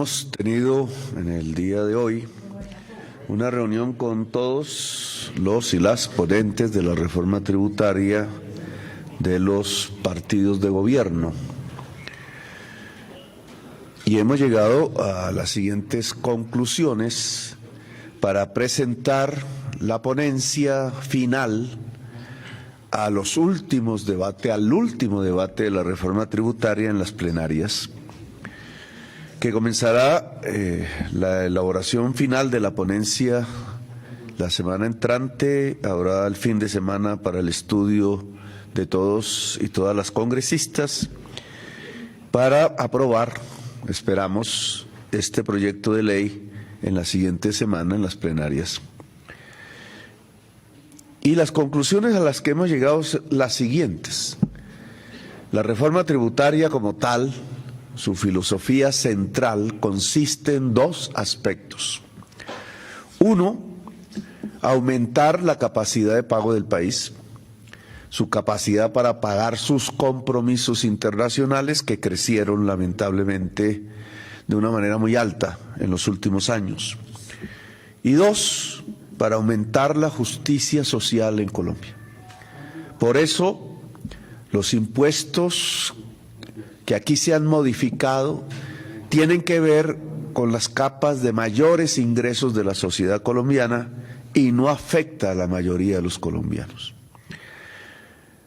hemos tenido en el día de hoy una reunión con todos los y las ponentes de la reforma tributaria de los partidos de gobierno. Y hemos llegado a las siguientes conclusiones para presentar la ponencia final al último debate de la reforma tributaria en las plenarias, que comenzará la elaboración final de la ponencia la semana entrante. Habrá el fin de semana para el estudio de todos y todas las congresistas para aprobar, esperamos, este proyecto de ley en la siguiente semana en las plenarias. Y las conclusiones a las que hemos llegado son las siguientes. La reforma tributaria como tal, su filosofía central consiste en dos aspectos. Uno, aumentar la capacidad de pago del país, su capacidad para pagar sus compromisos internacionales que crecieron lamentablemente de una manera muy alta en los últimos años. Y dos, para aumentar la justicia social en Colombia. Por eso, los impuestos que aquí se han modificado tienen que ver con las capas de mayores ingresos de la sociedad colombiana y no afecta a la mayoría de los colombianos.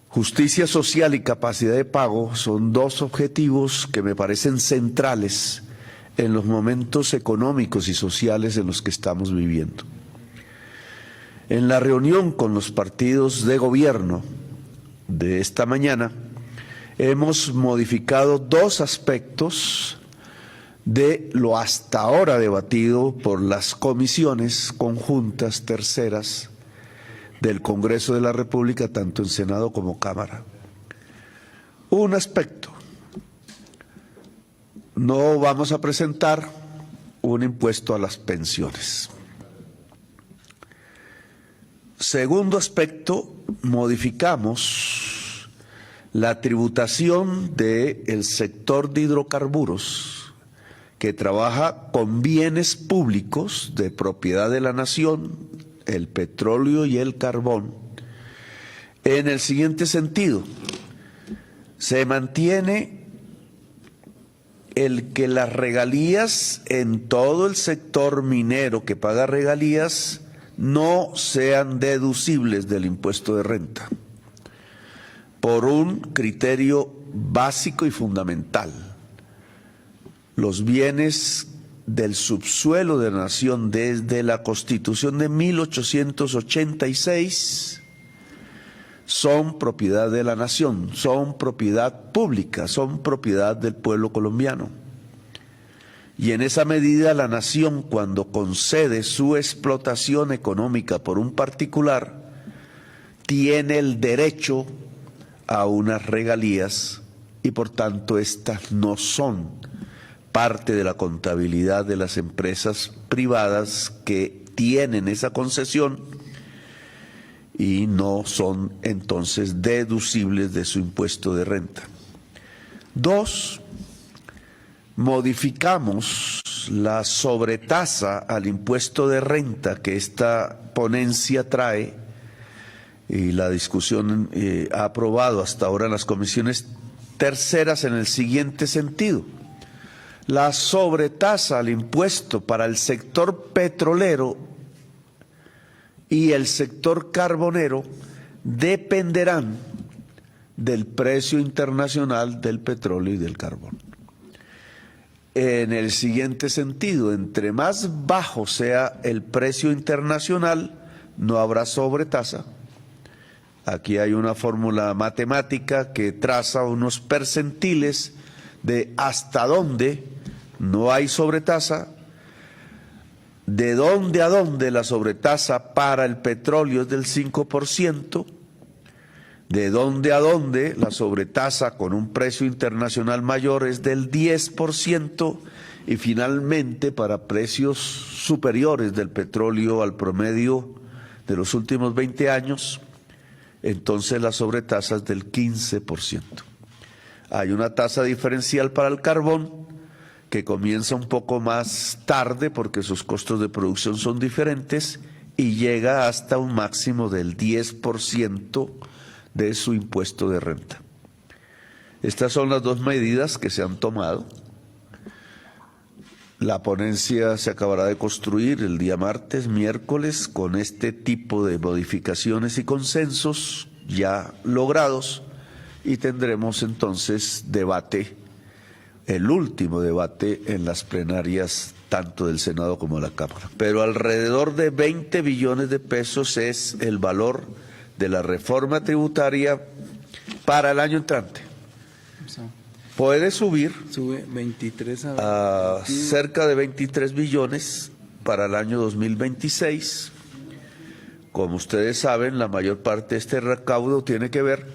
Justicia social y capacidad de pago son dos objetivos que me parecen centrales en los momentos económicos y sociales en los que estamos viviendo. En la reunión con los partidos de gobierno de esta mañana, hemos modificado dos aspectos de lo hasta ahora debatido por las comisiones conjuntas terceras del Congreso de la República, tanto en Senado como Cámara. Un aspecto: no vamos a presentar un impuesto a las pensiones. Segundo aspecto, modificamos la tributación del sector de hidrocarburos que trabaja con bienes públicos de propiedad de la nación, el petróleo y el carbón, en el siguiente sentido: se mantiene el que las regalías en todo el sector minero que paga regalías no sean deducibles del impuesto de renta, por un criterio básico y fundamental. Los bienes del subsuelo de la nación desde la Constitución de 1886 son propiedad de la nación, son propiedad pública, son propiedad del pueblo colombiano. Y en esa medida la nación, cuando concede su explotación económica por un particular, tiene el derecho a unas regalías y por tanto estas no son parte de la contabilidad de las empresas privadas que tienen esa concesión y no son entonces deducibles de su impuesto de renta. Dos, modificamos la sobretasa al impuesto de renta que esta ponencia trae y la discusión ha aprobado hasta ahora en las comisiones terceras en el siguiente sentido: la sobretasa al impuesto para el sector petrolero y el sector carbonero dependerán del precio internacional del petróleo y del carbón. En el siguiente sentido: entre más bajo sea el precio internacional, no habrá sobretasa. Aquí hay una fórmula matemática que traza unos percentiles de hasta dónde no hay sobretasa, de dónde a dónde la sobretasa para el petróleo es del 5%, de dónde a dónde la sobretasa con un precio internacional mayor es del 10%, y finalmente para precios superiores del petróleo al promedio de los últimos 20 años, entonces la sobretasa es del 15%. Hay una tasa diferencial para el carbón que comienza un poco más tarde porque sus costos de producción son diferentes y llega hasta un máximo del 10% de su impuesto de renta. Estas son las dos medidas que se han tomado. La ponencia se acabará de construir el día martes, miércoles, con este tipo de modificaciones y consensos ya logrados, y tendremos entonces debate, el último debate en las plenarias tanto del Senado como de la Cámara. Pero alrededor de 20 billones de pesos es el valor de la reforma tributaria para el año entrante. Puede subir Sube 23 a cerca de 23 billones para el año 2026. Como ustedes saben, la mayor parte de este recaudo tiene que ver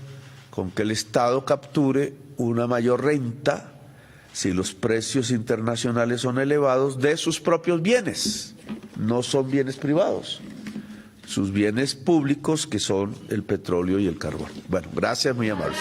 con que el Estado capture una mayor renta, si los precios internacionales son elevados, de sus propios bienes. No son bienes privados, sus bienes públicos, que son el petróleo y el carbón. Bueno, gracias, muy amables.